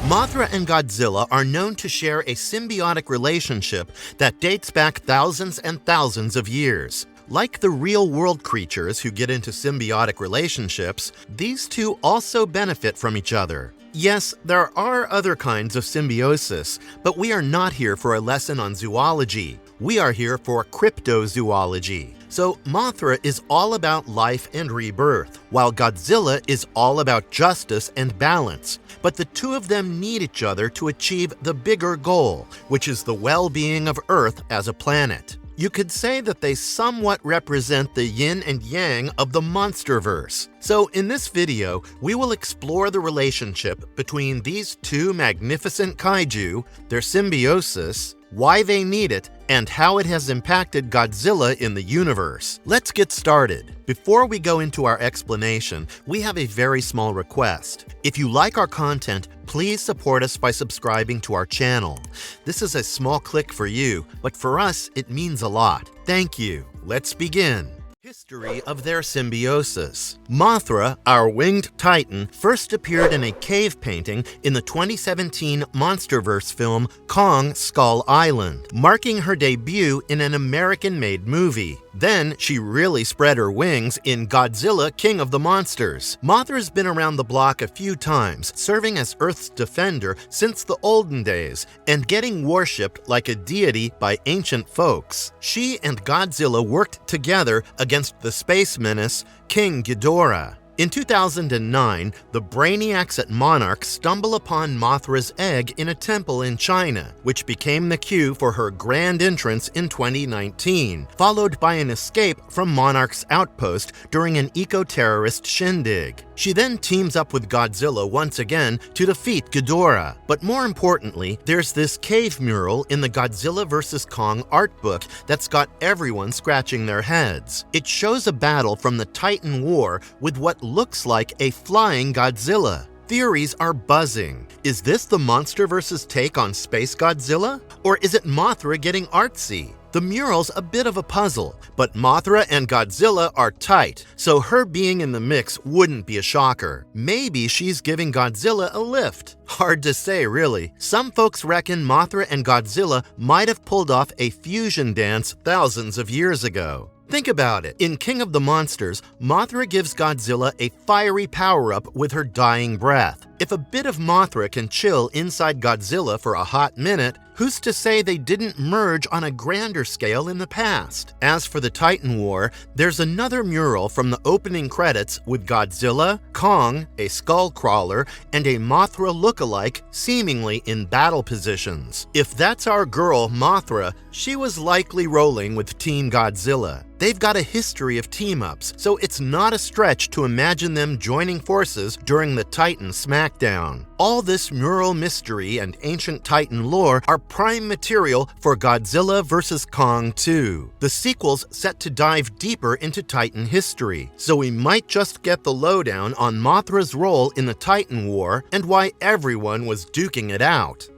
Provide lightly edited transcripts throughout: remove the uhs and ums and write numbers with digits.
Mothra and Godzilla are known to share a symbiotic relationship that dates back thousands and thousands of years. Like the real-world creatures who get into symbiotic relationships, these two also benefit from each other. Yes, there are other kinds of symbiosis, but we are not here for a lesson on zoology. We are here for cryptozoology. So Mothra is all about life and rebirth, while Godzilla is all about justice and balance. But the two of them need each other to achieve the bigger goal, which is the well-being of Earth as a planet. You could say that they somewhat represent the yin and yang of the monsterverse. So in this video, we will explore the relationship between these two magnificent kaiju, their symbiosis, why they need it, and how it has impacted Godzilla in the universe. Let's get started. Before we go into our explanation, we have a very small request. If you like our content, please support us by subscribing to our channel. This is a small click for you, but for us, it means a lot. Thank you. Let's begin. History of their symbiosis. Mothra, our winged titan, first appeared in a cave painting in the 2017 MonsterVerse film Kong Skull Island, marking her debut in an American-made movie. Then she really spread her wings in Godzilla, King of the Monsters. Mothra's been around the block a few times, serving as Earth's defender since the olden days, and getting worshipped like a deity by ancient folks. She and Godzilla worked together against the space menace King Ghidorah. In 2009, the brainiacs at Monarch stumble upon Mothra's egg in a temple in China, which became the cue for her grand entrance in 2019, followed by an escape from Monarch's outpost during an eco-terrorist shindig. She then teams up with Godzilla once again to defeat Ghidorah. But more importantly, there's this cave mural in the Godzilla vs. Kong art book that's got everyone scratching their heads. It shows a battle from the Titan War with what looks like a flying Godzilla. Theories are buzzing. Is this the MonsterVerse's take on Space Godzilla? Or is it Mothra getting artsy? The mural's a bit of a puzzle, but Mothra and Godzilla are tight, so her being in the mix wouldn't be a shocker. Maybe she's giving Godzilla a lift. Hard to say, really. Some folks reckon Mothra and Godzilla might have pulled off a fusion dance thousands of years ago. Think about it. In King of the Monsters, Mothra gives Godzilla a fiery power-up with her dying breath. If a bit of Mothra can chill inside Godzilla for a hot minute, who's to say they didn't merge on a grander scale in the past? As for the Titan War, there's another mural from the opening credits with Godzilla, Kong, a skull crawler, and a Mothra look-alike seemingly in battle positions. If that's our girl, Mothra, she was likely rolling with Team Godzilla. They've got a history of team-ups, so it's not a stretch to imagine them joining forces during the Titan smackdown. All this mural mystery and ancient Titan lore are prime material for Godzilla vs. Kong 2. The sequel's set to dive deeper into Titan history, so we might just get the lowdown on Mothra's role in the Titan War and why everyone was duking it out.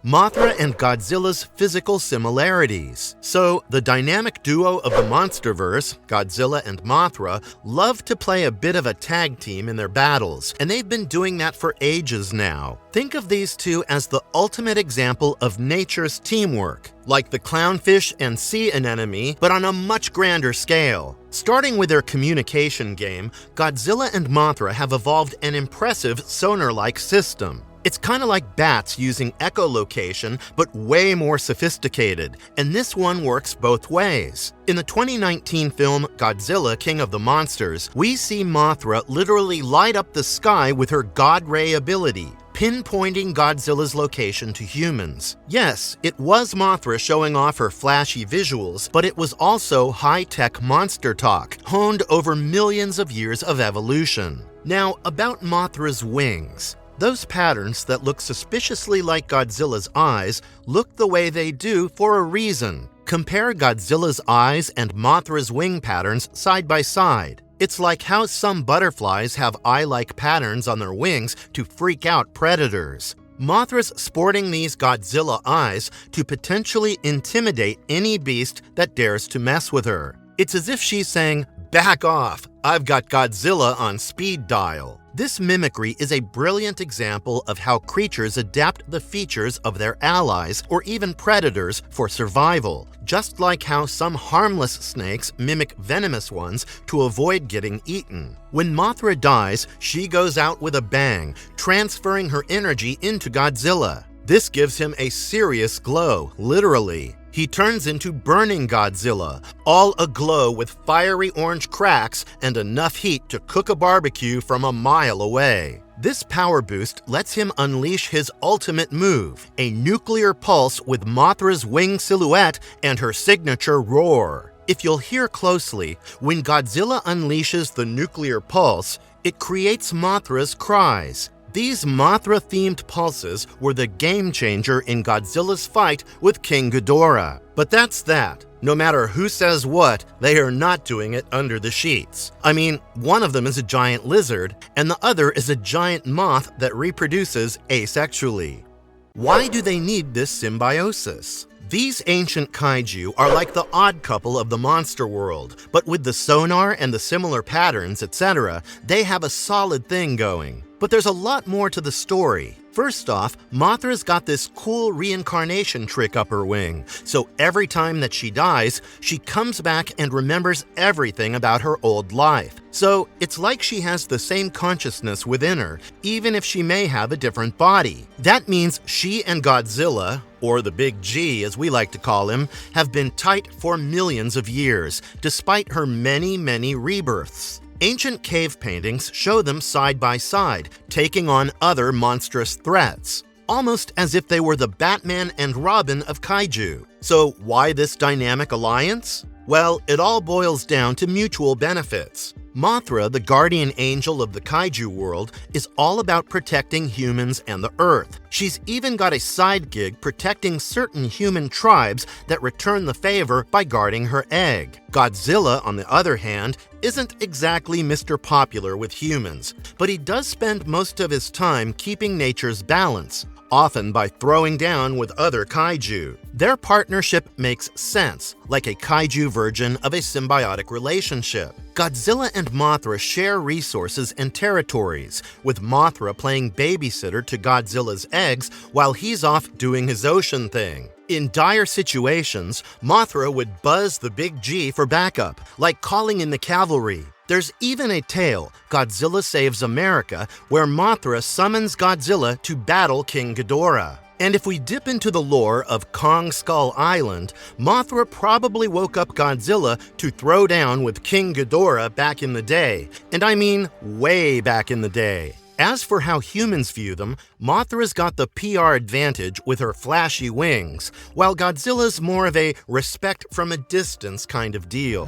Mothra and Godzilla's physical similarities. So, the dynamic duo of the MonsterVerse, Godzilla and Mothra, love to play a bit of a tag team in their battles, and they've been doing that for ages now. Think of these two as the ultimate example of nature's teamwork, like the clownfish and sea anemone, but on a much grander scale. Starting with their communication game, Godzilla and Mothra have evolved an impressive sonar-like system. It's kind of like bats using echolocation, but way more sophisticated, and this one works both ways. In the 2019 film Godzilla, King of the Monsters, we see Mothra literally light up the sky with her God Ray ability, pinpointing Godzilla's location to humans. Yes, it was Mothra showing off her flashy visuals, but it was also high-tech monster talk, honed over millions of years of evolution. Now, about Mothra's wings. Those patterns that look suspiciously like Godzilla's eyes look the way they do for a reason. Compare Godzilla's eyes and Mothra's wing patterns side by side. It's like how some butterflies have eye-like patterns on their wings to freak out predators. Mothra's sporting these Godzilla eyes to potentially intimidate any beast that dares to mess with her. It's as if she's saying, "Back off, I've got Godzilla on speed dial. This mimicry is a brilliant example of how creatures adapt the features of their allies or even predators for survival, just like how some harmless snakes mimic venomous ones to avoid getting eaten. When Mothra dies, she goes out with a bang, transferring her energy into Godzilla. This gives him a serious glow, literally. He turns into Burning Godzilla, all aglow with fiery orange cracks and enough heat to cook a barbecue from a mile away. This power boost lets him unleash his ultimate move, a nuclear pulse with Mothra's wing silhouette and her signature roar. If you'll hear closely, when Godzilla unleashes the nuclear pulse, it creates Mothra's cries. These Mothra-themed pulses were the game changer in Godzilla's fight with King Ghidorah. But that's that. No matter who says what, they are not doing it under the sheets. I mean, one of them is a giant lizard, and the other is a giant moth that reproduces asexually. Why do they need this symbiosis? These ancient kaiju are like the odd couple of the monster world, but with the sonar and the similar patterns, etc., they have a solid thing going. But there's a lot more to the story. First off, Mothra's got this cool reincarnation trick up her wing, so every time that she dies, she comes back and remembers everything about her old life. So it's like she has the same consciousness within her, even if she may have a different body. That means she and Godzilla, or the Big G as we like to call him, have been tight for millions of years, despite her many, many rebirths. Ancient cave paintings show them side by side, taking on other monstrous threats, almost as if they were the Batman and Robin of kaiju. So why this dynamic alliance? Well, it all boils down to mutual benefits. Mothra, the guardian angel of the kaiju world, is all about protecting humans and the Earth. She's even got a side gig protecting certain human tribes that return the favor by guarding her egg. Godzilla, on the other hand, isn't exactly Mr. Popular with humans, but he does spend most of his time keeping nature's balance, often by throwing down with other kaiju. Their partnership makes sense, like a kaiju version of a symbiotic relationship. Godzilla and Mothra share resources and territories, with Mothra playing babysitter to Godzilla's eggs while he's off doing his ocean thing. In dire situations, Mothra would buzz the Big G for backup, like calling in the cavalry. There's even a tale, Godzilla Saves America, where Mothra summons Godzilla to battle King Ghidorah. And if we dip into the lore of Kong Skull Island, Mothra probably woke up Godzilla to throw down with King Ghidorah back in the day. And I mean way back in the day. As for how humans view them, Mothra's got the PR advantage with her flashy wings, while Godzilla's more of a respect from a distance kind of deal.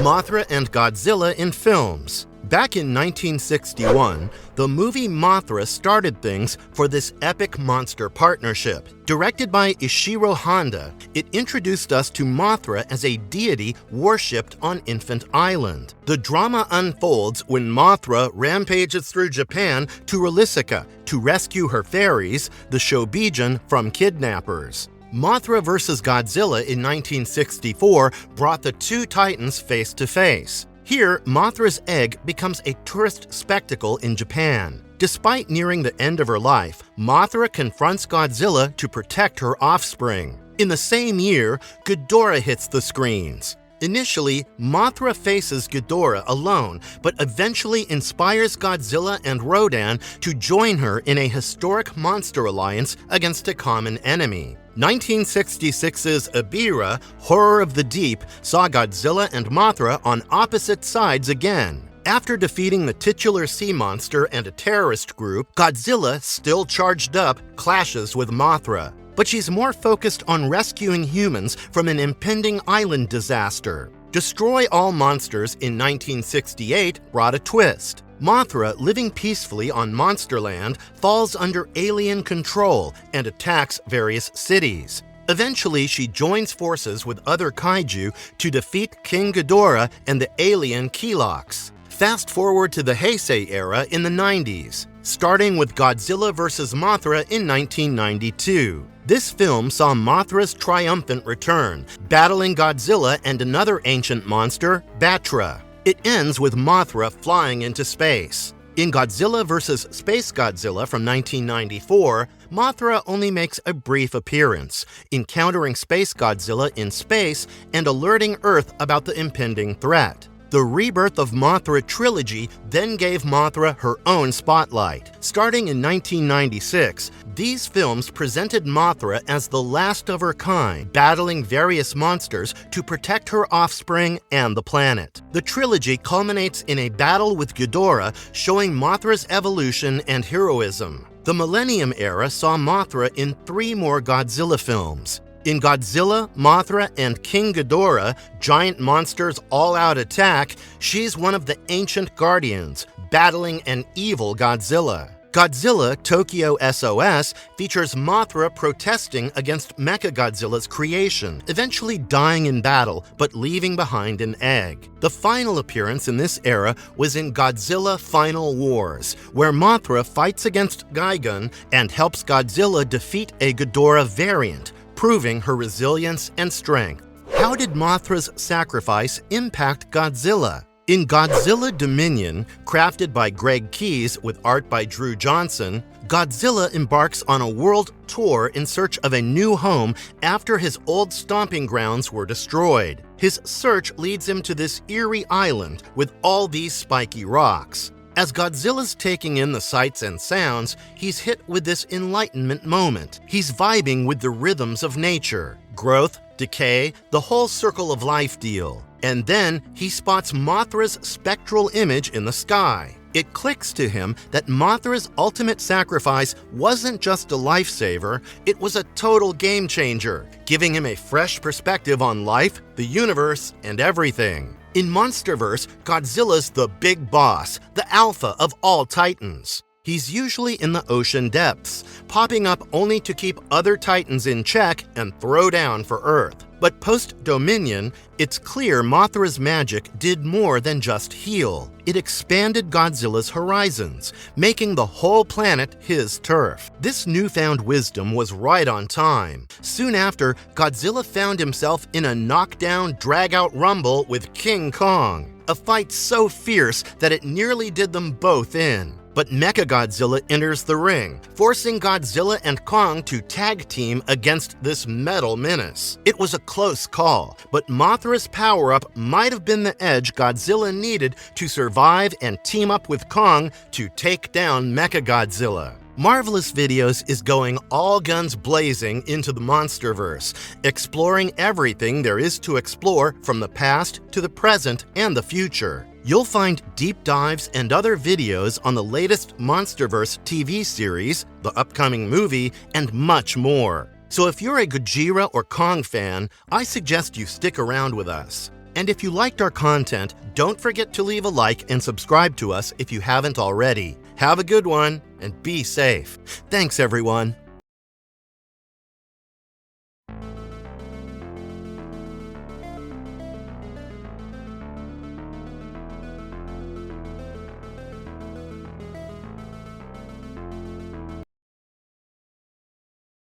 Mothra and Godzilla in films. Back in 1961, the movie Mothra started things for this epic monster partnership. Directed by Ishiro Honda, it introduced us to Mothra as a deity worshipped on Infant Island. The drama unfolds when Mothra rampages through Japan to Rilisica to rescue her fairies, the Shobijin, from kidnappers. Mothra vs. Godzilla in 1964 brought the two titans face to face. Here, Mothra's egg becomes a tourist spectacle in Japan. Despite nearing the end of her life, Mothra confronts Godzilla to protect her offspring. In the same year, Ghidorah hits the screens. Initially, Mothra faces Ghidorah alone, but eventually inspires Godzilla and Rodan to join her in a historic monster alliance against a common enemy. 1966's Ebirah, Horror of the Deep, saw Godzilla and Mothra on opposite sides again. After defeating the titular sea monster and a terrorist group, Godzilla, still charged up, clashes with Mothra. But she's more focused on rescuing humans from an impending island disaster. Destroy All Monsters in 1968 brought a twist. Mothra, living peacefully on Monsterland, falls under alien control and attacks various cities. Eventually, she joins forces with other kaiju to defeat King Ghidorah and the alien Kilox. Fast forward to the Heisei era in the 90s, starting with Godzilla vs. Mothra in 1992. This film saw Mothra's triumphant return, battling Godzilla and another ancient monster, Batra. It ends with Mothra flying into space. In Godzilla vs. Space Godzilla from 1994, Mothra only makes a brief appearance, encountering Space Godzilla in space and alerting Earth about the impending threat. The Rebirth of Mothra trilogy then gave Mothra her own spotlight. Starting in 1996, these films presented Mothra as the last of her kind, battling various monsters to protect her offspring and the planet. The trilogy culminates in a battle with Ghidorah, showing Mothra's evolution and heroism. The Millennium Era saw Mothra in 3 more Godzilla films. In Godzilla, Mothra, and King Ghidorah, Giant Monsters All-Out Attack, she's one of the ancient guardians, battling an evil Godzilla. Godzilla Tokyo SOS features Mothra protesting against Mechagodzilla's creation, eventually dying in battle but leaving behind an egg. The final appearance in this era was in Godzilla Final Wars, where Mothra fights against Gigan and helps Godzilla defeat a Ghidorah variant, proving her resilience and strength. How did Mothra's sacrifice impact Godzilla? In Godzilla Dominion, crafted by Greg Keyes with art by Drew Johnson, Godzilla embarks on a world tour in search of a new home after his old stomping grounds were destroyed. His search leads him to this eerie island with all these spiky rocks. As Godzilla's taking in the sights and sounds, he's hit with this enlightenment moment. He's vibing with the rhythms of nature, growth, decay, the whole circle of life deal. And then he spots Mothra's spectral image in the sky. It clicks to him that Mothra's ultimate sacrifice wasn't just a lifesaver, it was a total game changer, giving him a fresh perspective on life, the universe, and everything. In Monsterverse, Godzilla's the big boss, the alpha of all titans. He's usually in the ocean depths, popping up only to keep other titans in check and throw down for Earth. But post-Dominion, it's clear Mothra's magic did more than just heal. It expanded Godzilla's horizons, making the whole planet his turf. This newfound wisdom was right on time. Soon after, Godzilla found himself in a knockdown, drag-out rumble with King Kong, a fight so fierce that it nearly did them both in. But Mechagodzilla enters the ring, forcing Godzilla and Kong to tag team against this metal menace. It was a close call, but Mothra's power-up might have been the edge Godzilla needed to survive and team up with Kong to take down Mechagodzilla. Marvelous Videos is going all guns blazing into the Monsterverse, exploring everything there is to explore from the past to the present and the future. You'll find deep dives and other videos on the latest Monsterverse TV series, the upcoming movie, and much more. So if you're a Gojira or Kong fan, I suggest you stick around with us. And if you liked our content, don't forget to leave a like and subscribe to us if you haven't already. Have a good one, and be safe. Thanks, everyone.